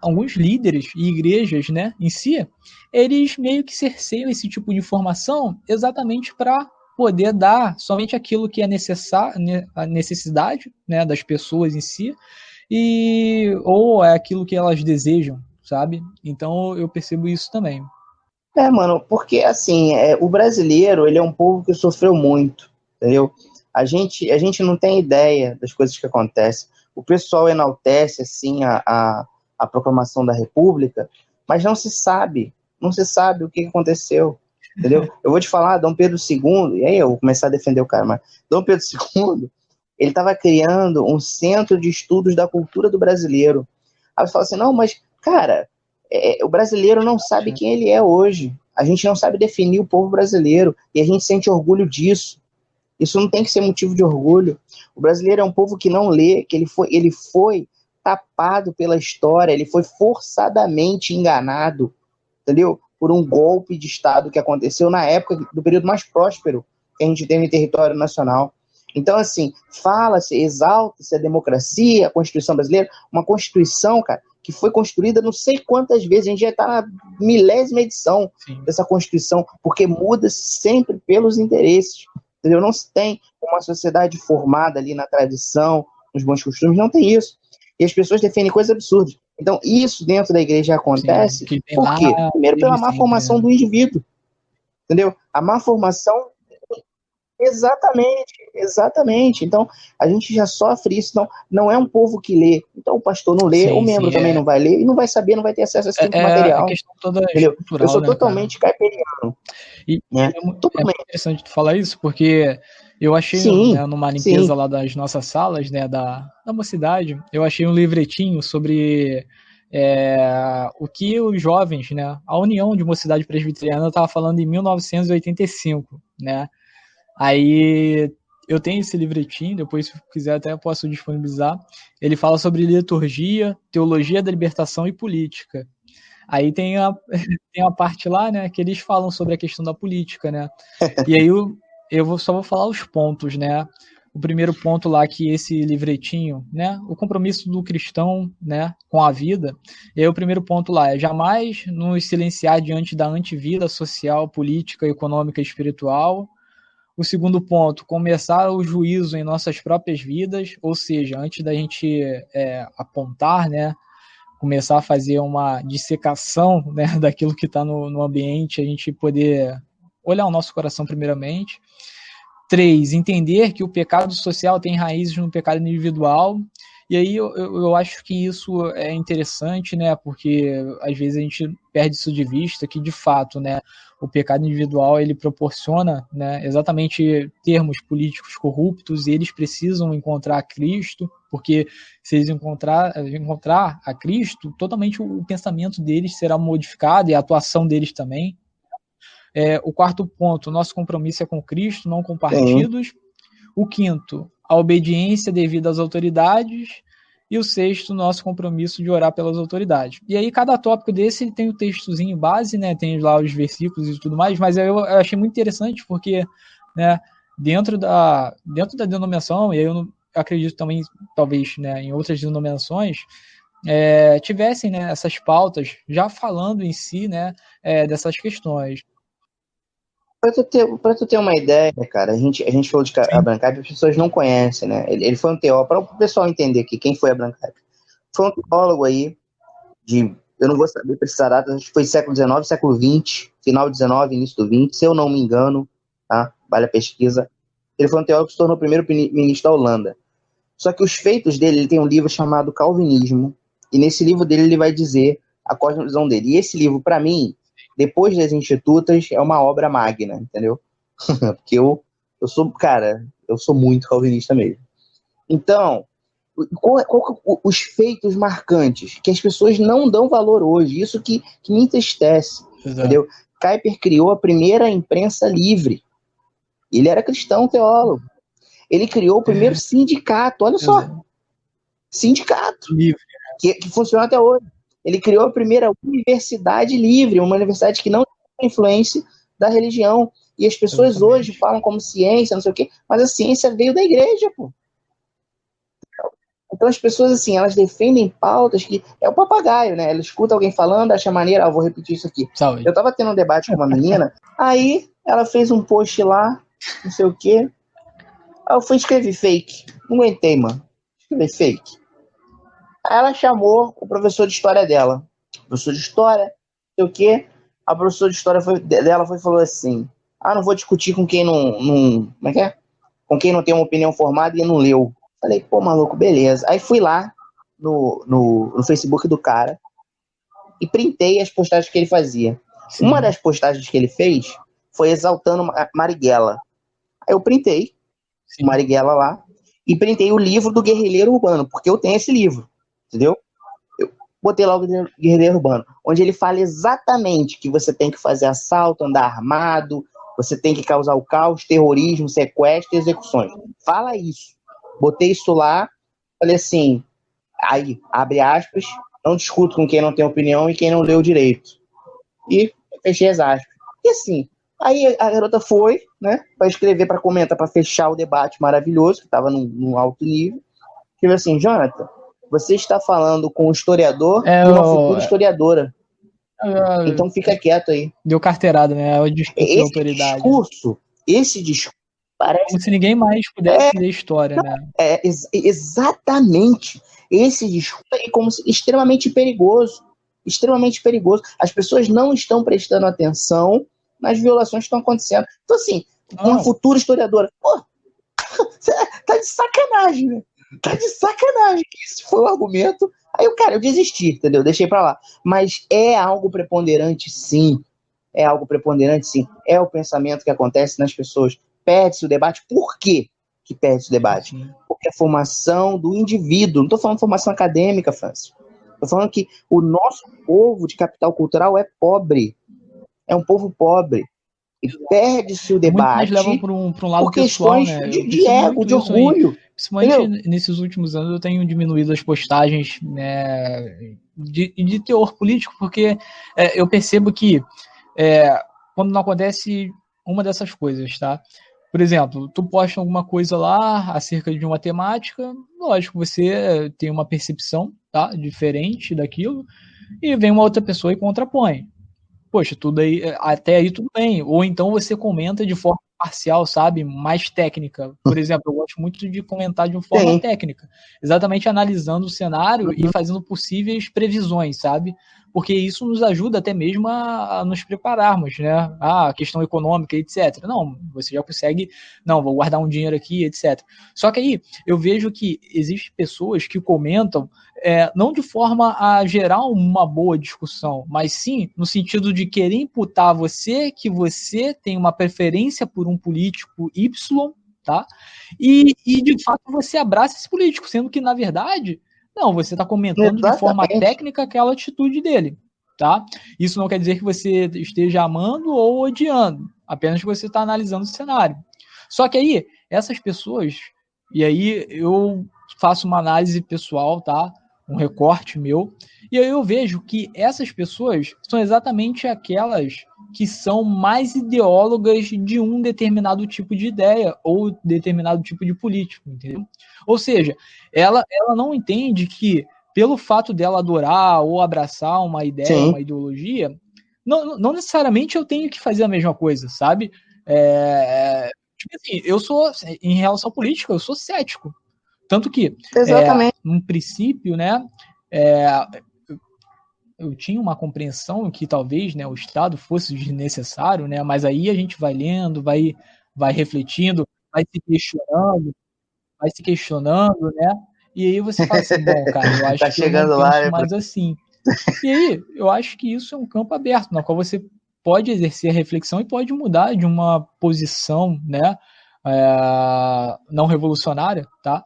alguns líderes e igrejas, né, em si, eles meio que cerceiam esse tipo de informação exatamente para poder dar somente aquilo que é necessário, a necessidade, né, das pessoas em si, ou é aquilo que elas desejam, sabe? Então eu percebo isso também. Mano, porque assim, o brasileiro, ele é um povo que sofreu muito, entendeu? A gente não tem ideia das coisas que acontecem. O pessoal enaltece, assim, a proclamação da República, mas não se sabe o que aconteceu, entendeu? Eu vou te falar, Dom Pedro II, e aí eu vou começar a defender o cara, mas Dom Pedro II, ele estava criando um centro de estudos da cultura do brasileiro. Aí você fala assim, não, mas, cara, o brasileiro não sabe quem ele é hoje. A gente não sabe definir o povo brasileiro, e a gente sente orgulho disso. Isso não tem que ser motivo de orgulho. O brasileiro é um povo que não lê, que ele foi tapado pela história, ele foi forçadamente enganado, entendeu? Por um golpe de Estado que aconteceu na época do período mais próspero que a gente teve em território nacional. Então, assim, fala-se, exalta-se a democracia, a Constituição brasileira, uma Constituição, cara, que foi construída não sei quantas vezes, a gente já está na milésima edição dessa Constituição, porque muda sempre pelos interesses, entendeu? Não se tem uma sociedade formada ali na tradição, nos bons costumes, não tem isso. E as pessoas defendem coisas absurdas. Então, isso dentro da igreja acontece, por quê? Primeiro, pela má formação do indivíduo, entendeu? A má formação... Exatamente. Então, a gente já sofre isso. Não é um povo que lê. Então, o pastor não lê, o membro também não vai ler, e não vai saber, não vai ter acesso a esse tipo de material. A questão toda entendeu? Eu sou né, totalmente caipiriano. E né? é muito interessante tu falar isso, porque eu achei, né, numa limpeza lá das nossas salas, né, da mocidade, eu achei um livretinho sobre o que os jovens, né, a União de Mocidade Presbiteriana estava falando em 1985, né? Aí eu tenho esse livretinho, depois se quiser até posso disponibilizar. Ele fala sobre liturgia, teologia da libertação e política. Aí tem a parte lá, né, que eles falam sobre a questão da política, né? E aí só vou falar os pontos, né? O primeiro ponto lá que esse livretinho, né, o compromisso do cristão, né, com a vida. E aí o primeiro ponto lá é jamais nos silenciar diante da antivida social, política, econômica e espiritual. O segundo ponto, começar o juízo em nossas próprias vidas, ou seja, antes da gente apontar, né, começar a fazer uma dissecação, né, daquilo que está no ambiente, a gente poder olhar o nosso coração primeiramente. 3, entender que o pecado social tem raízes no pecado individual. E aí eu acho que isso é interessante, né, porque às vezes a gente perde isso de vista, que de fato, né, o pecado individual ele proporciona, né, exatamente termos políticos corruptos, e eles precisam encontrar Cristo, porque se eles encontrar a Cristo, totalmente o pensamento deles será modificado e a atuação deles também. O quarto ponto, nosso compromisso é com Cristo, não com partidos. O quinto, a obediência devida às autoridades. E o sexto, nosso compromisso de orar pelas autoridades. E aí, cada tópico desse tem o textozinho base, né? Tem lá os versículos e tudo mais, mas eu achei muito interessante porque, né, dentro da denominação, e aí eu não acredito também, talvez, né, em outras denominações, tivessem, né, essas pautas já falando em si, né, dessas questões. Pra tu ter uma ideia, cara, a gente falou de Abraham Kuyper, as pessoas não conhecem, né? Ele foi um teólogo, para o pessoal entender aqui quem foi Abraham Kuyper. Foi um teólogo aí eu não vou saber precisar data, acho que foi século XIX, século XX, final do XIX, início do XX, se eu não me engano, tá? Vale a pesquisa. Ele foi um teólogo que se tornou o primeiro ministro da Holanda. Só que os feitos dele, ele tem um livro chamado Calvinismo, e nesse livro dele ele vai dizer a cosmovisão dele. E esse livro, para mim, depois das Institutas, é uma obra magna, entendeu? Porque eu sou, cara, eu sou muito calvinista mesmo. Então, qual os feitos marcantes que as pessoas não dão valor hoje? Isso que me entristece, entendeu? Kuyper criou a primeira imprensa livre. Ele era cristão, teólogo. Ele criou o primeiro sindicato, olha só. Sindicato. Livre. Que funciona até hoje. Ele criou a primeira universidade livre, uma universidade que não tem influência da religião. E as pessoas hoje falam como ciência, não sei o quê, mas a ciência veio da igreja, pô. Então as pessoas, assim, elas defendem pautas que é o papagaio, né? Ela escuta alguém falando, acha maneira, vou repetir isso aqui. Saúde. Eu tava tendo um debate com uma menina, aí ela fez um post lá, não sei o quê. Aí eu fui escrever fake. Não aguentei, mano. Escrever fake. Aí ela chamou o professor de história dela. Professor de história, não sei o quê. A professora de história dela falou assim: não vou discutir com quem não. Como é que é? Com quem não tem uma opinião formada e não leu. Falei, pô, maluco, beleza. Aí fui lá no Facebook do cara e printei as postagens que ele fazia. Sim. Uma das postagens que ele fez foi exaltando Marighella. Aí eu printei Marighella lá e printei o livro do Guerrilheiro Urbano, porque eu tenho esse livro, entendeu? Eu botei lá o Guerrilheiro Urbano, onde ele fala exatamente que você tem que fazer assalto, andar armado, você tem que causar o caos, terrorismo, sequestro e execuções. Fala isso. Botei isso lá, falei assim, aí, abre aspas, não discuto com quem não tem opinião e quem não leu direito. E fechei as aspas. E assim, aí a garota foi, né, para escrever, para comentar, para fechar o debate maravilhoso, que estava num alto nível. Escreveu assim, Jonathan, você está falando com um historiador e uma futura historiadora. Então fica quieto aí. Deu carteirada, né? É o discurso de autoridade. Esse discurso parece... Como se ninguém mais pudesse ler história, né? Exatamente. Esse discurso é como se, extremamente perigoso. Extremamente perigoso. As pessoas não estão prestando atenção nas violações que estão acontecendo. Então, assim, uma futura historiadora, pô, tá de sacanagem, né? Tá de sacanagem. Esse foi o argumento. Aí, eu desisti, entendeu? Deixei pra lá. Mas é algo preponderante, sim. É algo preponderante, sim. É o pensamento que acontece nas pessoas. Perde-se o debate. Por quê que perde-se o debate? Sim. Porque a formação do indivíduo, não estou falando formação acadêmica, Francis. Estou falando que o nosso povo de capital cultural é pobre. É um povo pobre. E perde-se o debate. Muito mais leva para um lado pessoal, né? De ego, de orgulho. Aí. Principalmente nesses últimos anos eu tenho diminuído as postagens, né, de teor político, porque eu percebo que quando não acontece uma dessas coisas, tá? Por exemplo, tu posta alguma coisa lá acerca de uma temática, lógico, você tem uma percepção, tá, diferente daquilo, e vem uma outra pessoa e contrapõe. Poxa, tudo aí, até aí tudo bem. Ou então você comenta de forma parcial, sabe? Mais técnica. Por exemplo, eu gosto muito de comentar de uma forma técnica, exatamente analisando o cenário e fazendo possíveis previsões, sabe? Porque isso nos ajuda até mesmo a nos prepararmos, né? A questão econômica, etc. Não, você já consegue, não, vou guardar um dinheiro aqui, etc. Só que aí eu vejo que existem pessoas que comentam não de forma a gerar uma boa discussão, mas sim no sentido de querer imputar a você que você tem uma preferência por um político Y, tá? E de fato você abraça esse político, sendo que, na verdade, não, você está comentando de forma técnica aquela atitude dele, tá? Isso não quer dizer que você esteja amando ou odiando, apenas que você está analisando o cenário. Só que aí, essas pessoas, e aí eu faço uma análise pessoal, tá? Um recorte meu, e aí eu vejo que essas pessoas são exatamente aquelas que são mais ideólogas de um determinado tipo de ideia ou determinado tipo de político, entendeu? Ou seja, ela não entende que pelo fato dela adorar ou abraçar uma ideia, Sim. uma ideologia, não necessariamente eu tenho que fazer a mesma coisa, sabe? Tipo assim, eu sou, em relação à política, eu sou cético. Tanto que, Exatamente. num princípio, né, eu tinha uma compreensão que talvez, né, o Estado fosse desnecessário, né, mas aí a gente vai lendo, vai refletindo, vai se questionando, né, e aí você fala assim, bom, cara, eu acho Tá que eu não chegando lá, penso né? mais assim. E aí, eu acho que isso é um campo aberto, na qual você pode exercer a reflexão e pode mudar de uma posição, né, não revolucionária, tá?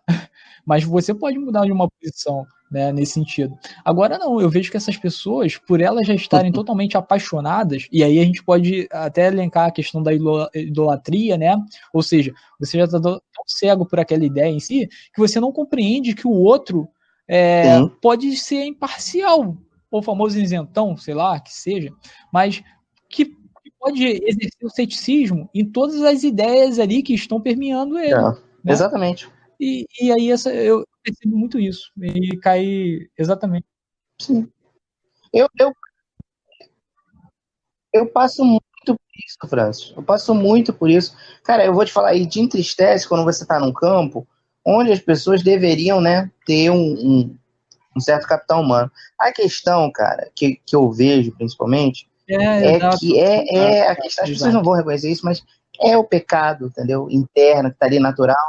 Mas você pode mudar de uma posição, né, nesse sentido. Agora não, eu vejo que essas pessoas, por elas já estarem totalmente apaixonadas, e aí a gente pode até elencar a questão da idolatria, né? Ou seja, você já está tão cego por aquela ideia em si, que você não compreende que o outro Sim. pode ser imparcial, ou famoso isentão, sei lá, que seja, mas que pode exercer o ceticismo em todas as ideias ali que estão permeando ele, né? Exatamente. E aí eu percebo muito isso. E cai exatamente. Sim. Eu passo muito por isso, Francis. Eu passo muito por isso. Cara, eu vou te falar, e te entristece quando você está num campo onde as pessoas deveriam, né, ter um certo capital humano. A questão, cara, que eu vejo principalmente, Exato. que a questão, as pessoas não vão reconhecer isso, mas é o pecado, entendeu? Interno, que está ali natural.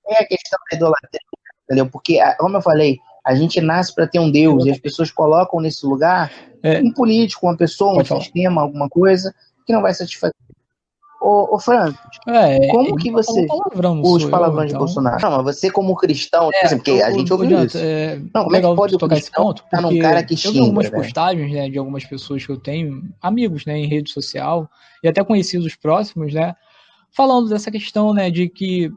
É a questão da idolatria, entendeu? Porque, como eu falei, a gente nasce para ter um Deus e as pessoas colocam nesse lugar um político, uma pessoa, um sistema, alguma coisa que não vai satisfazer. Ô Franco, como que você... Os palavrões de Bolsonaro. Não, mas você como cristão, tipo assim, porque a gente ouviu isso. Não, como é que pode o tocar esse cristão ponto? estar num Porque cara que eu vi algumas xinga, né? postagens, né, de algumas pessoas que eu tenho, amigos, né, em rede social, e até conhecidos próximos, né, falando dessa questão, né, de que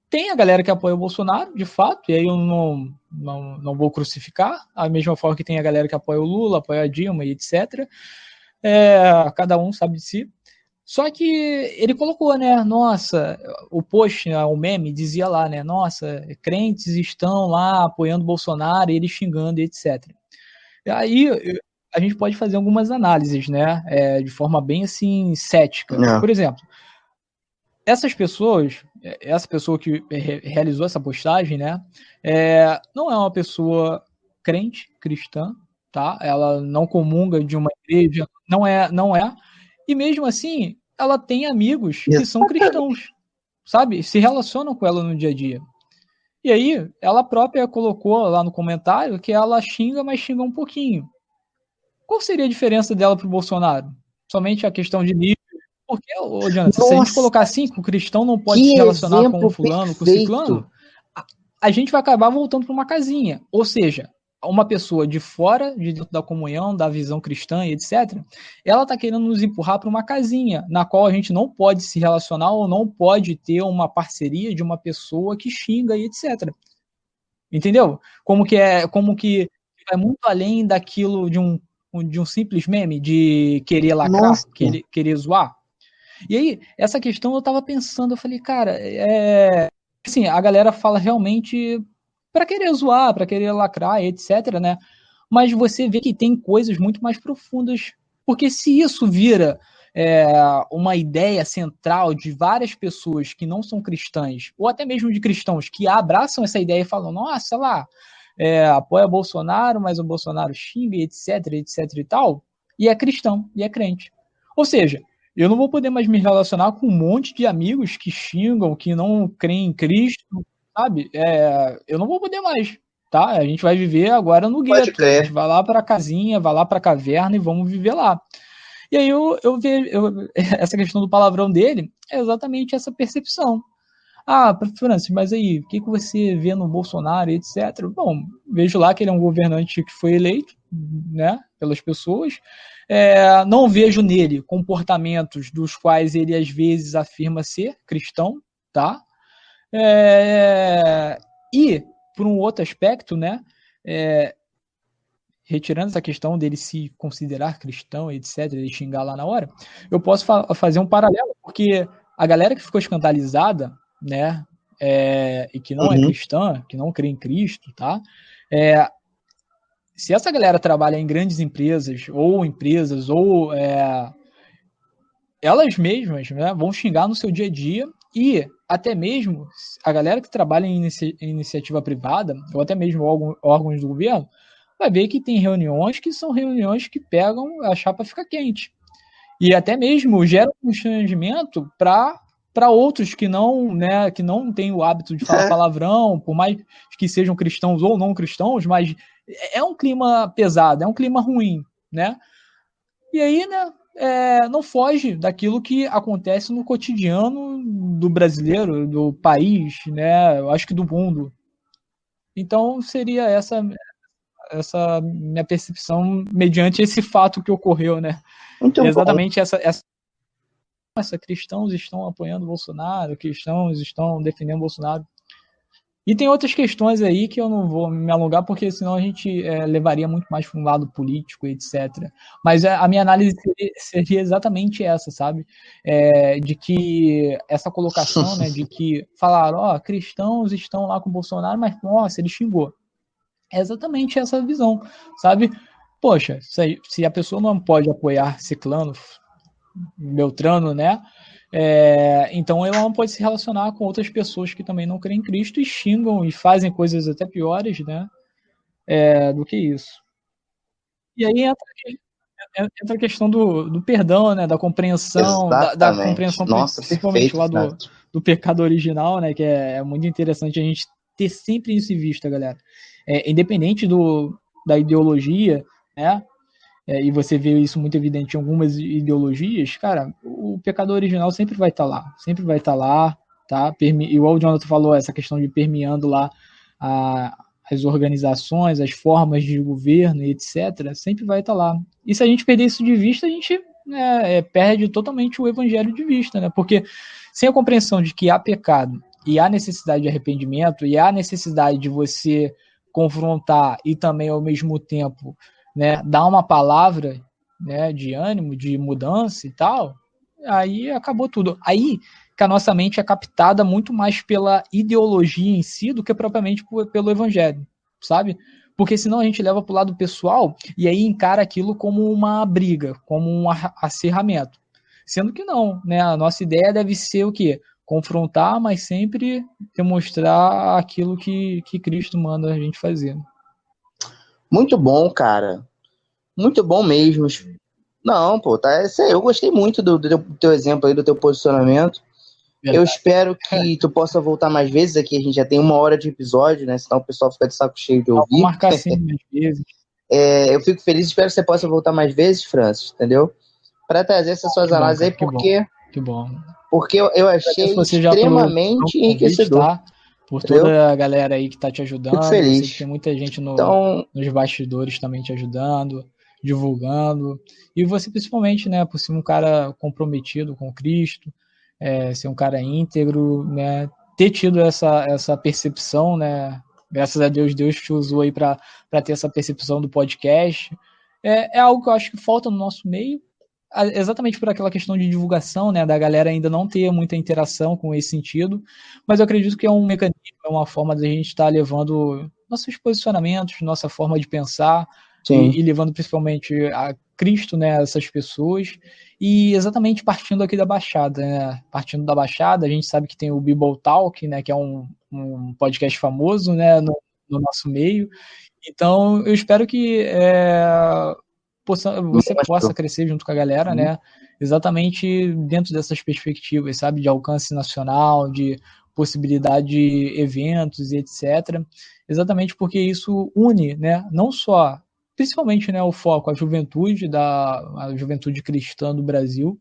tem a galera que apoia o Bolsonaro, de fato, e aí eu não vou crucificar, da mesma forma que tem a galera que apoia o Lula, apoia a Dilma e etc. Cada um sabe de si. Só que ele colocou, né, nossa, o post, né, o meme dizia lá, né, nossa, crentes estão lá apoiando o Bolsonaro, ele xingando e etc. E aí a gente pode fazer algumas análises, né, de forma bem assim, cética. Não. Por exemplo, essa pessoa que realizou essa postagem, né, não é uma pessoa crente, cristã, tá? Ela não comunga de uma igreja, não é. E mesmo assim, ela tem amigos que são cristãos, sabe? Se relacionam com ela no dia a dia. E aí, ela própria colocou lá no comentário que ela xinga, mas xinga um pouquinho. Qual seria a diferença dela pro Bolsonaro? Somente a questão de nível. Porque, Jonathan, se a gente colocar assim, que o cristão não pode se relacionar com o fulano, com o ciclano, a gente vai acabar voltando para uma casinha. Ou seja, uma pessoa de fora, de dentro da comunhão, da visão cristã e etc., ela está querendo nos empurrar para uma casinha, na qual a gente não pode se relacionar ou não pode ter uma parceria de uma pessoa que xinga e etc. Entendeu? Como que vai muito além daquilo de um simples meme, de querer lacrar, querer zoar. E aí, essa questão eu tava pensando, eu falei, cara, assim, a galera fala realmente para querer zoar, para querer lacrar, etc, né? Mas você vê que tem coisas muito mais profundas, porque se isso vira uma ideia central de várias pessoas que não são cristãs, ou até mesmo de cristãos que abraçam essa ideia e falam, nossa, lá, apoia Bolsonaro, mas o Bolsonaro xinga, etc, etc e tal, e é cristão, e é crente. Ou seja, eu não vou poder mais me relacionar com um monte de amigos que xingam, que não creem em Cristo, sabe? Eu não vou poder mais, tá? A gente vai viver agora no gueto. A gente vai lá para a casinha, vai lá para a caverna e vamos viver lá. E aí eu vejo essa questão do palavrão dele é exatamente essa percepção. Ah, Francis, mas aí, o que você vê no Bolsonaro, etc? Bom, vejo lá que ele é um governante que foi eleito, né, pelas pessoas. Não vejo nele comportamentos dos quais ele às vezes afirma ser cristão, tá? E, por um outro aspecto, né, retirando essa questão dele se considerar cristão, etc., ele xingar lá na hora, eu posso fazer um paralelo, porque a galera que ficou escandalizada, né, e que não é cristã, que não crê em Cristo, tá? Se essa galera trabalha em grandes empresas, ou elas mesmas, né, vão xingar no seu dia a dia, e até mesmo a galera que trabalha em iniciativa privada, ou até mesmo órgãos do governo, vai ver que tem reuniões que são reuniões que pegam, a chapa fica quente. E até mesmo gera um constrangimento para outros que não, né, que não têm o hábito de falar palavrão, por mais que sejam cristãos ou não cristãos, mas é um clima pesado, é um clima ruim, né? E aí, né, não foge daquilo que acontece no cotidiano do brasileiro, do país, né, eu acho que do mundo. Então, seria essa minha percepção mediante esse fato que ocorreu, né? Muito exatamente essa cristãos estão apoiando o Bolsonaro, cristãos estão defendendo o Bolsonaro. E tem outras questões aí que eu não vou me alongar, porque senão a gente levaria muito mais para um lado político, etc. Mas a minha análise seria exatamente essa, sabe? De que essa colocação, né, de que falaram, cristãos estão lá com o Bolsonaro, mas, nossa, ele xingou. É exatamente essa visão, sabe? Poxa, se a pessoa não pode apoiar ciclano, beltrano, né? Então ela não pode se relacionar com outras pessoas que também não creem em Cristo e xingam e fazem coisas até piores, né? Do que isso. E aí entra a questão do perdão, né? Da compreensão, da compreensão, nossa, principalmente perfeito, lá do pecado original, né? Que é muito interessante a gente ter sempre isso em vista, galera. Independente da ideologia, né? E você vê isso muito evidente em algumas ideologias, cara, o pecado original sempre vai estar lá, tá? Igual o Jonathan falou, essa questão de permeando lá as organizações, as formas de governo, etc., sempre vai estar lá. E se a gente perder isso de vista, a gente perde totalmente o evangelho de vista, né? Porque sem a compreensão de que há pecado e há necessidade de arrependimento e há necessidade de você confrontar e também, ao mesmo tempo, né, dar uma palavra, né, de ânimo, de mudança e tal, aí acabou tudo. Aí que a nossa mente é captada muito mais pela ideologia em si do que propriamente pelo evangelho, sabe? Porque senão a gente leva para o lado pessoal e aí encara aquilo como uma briga, como um acirramento. Sendo que não, né? A nossa ideia deve ser o quê? Confrontar, mas sempre demonstrar aquilo que Cristo manda a gente fazer. Muito bom, cara. Muito bom mesmo. Não, pô, tá. Eu gostei muito do teu exemplo aí, do teu posicionamento. Verdade. Eu espero que tu possa voltar mais vezes aqui. A gente já tem 1 hora de episódio, né? Senão o pessoal fica de saco cheio de ouvir. Vou marcar sim mais vezes. Eu fico feliz, espero que você possa voltar mais vezes, Francis, entendeu? Para trazer essas suas análises aí, porque. Que bom. Porque eu achei extremamente enriquecedor. Tá? Por toda a galera aí que tá te ajudando. Fico feliz. Eu sei que tem muita gente nos bastidores também te ajudando, divulgando. E você, principalmente, né, por ser um cara comprometido com Cristo, ser um cara íntegro, né, ter tido essa percepção, né? Graças a Deus te usou aí para ter essa percepção do podcast. É algo que eu acho que falta no nosso meio, exatamente por aquela questão de divulgação, né, da galera ainda não ter muita interação com esse sentido, mas eu acredito que é um mecanismo, é uma forma de a gente estar levando nossos posicionamentos, nossa forma de pensar e levando principalmente a Cristo, né, essas pessoas, e exatamente partindo aqui da Baixada, né, partindo da Baixada, a gente sabe que tem o Bible Talk, né, que é um podcast famoso, né, no nosso meio, então eu espero que você possa crescer junto com a galera, né? Exatamente dentro dessas perspectivas, sabe? De alcance nacional, de possibilidade de eventos e etc. Exatamente porque isso une, né? Não só, principalmente, né, o foco, a juventude cristã do Brasil.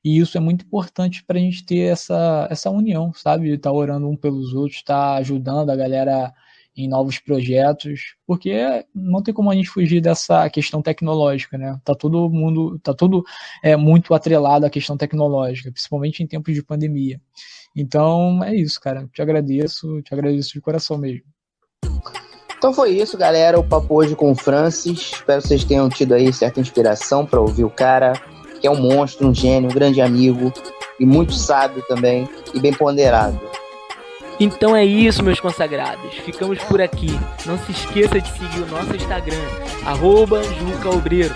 E isso é muito importante para a gente ter essa união, sabe? Estar orando um pelos outros, estar ajudando a galera em novos projetos, porque não tem como a gente fugir dessa questão tecnológica, né? Tá tudo muito atrelado à questão tecnológica, principalmente em tempos de pandemia. Então, é isso, cara. Te agradeço de coração mesmo. Então foi isso, galera. O papo hoje com o Francis. Espero que vocês tenham tido aí certa inspiração para ouvir o cara, que é um monstro, um gênio, um grande amigo e muito sábio também e bem ponderado. Então é isso, meus consagrados. Ficamos por aqui. Não se esqueça de seguir o nosso Instagram, @JucaObreiro.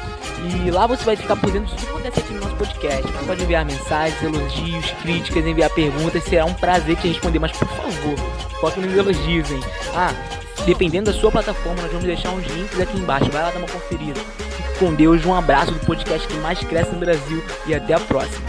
E lá você vai ficar por dentro de tudo que acontece aqui no nosso podcast. Você pode enviar mensagens, elogios, críticas, enviar perguntas. Será um prazer te responder, mas por favor, foque nos elogios, hein? Dependendo da sua plataforma, nós vamos deixar uns links aqui embaixo. Vai lá dar uma conferida. Fique com Deus, um abraço do podcast que mais cresce no Brasil e até a próxima.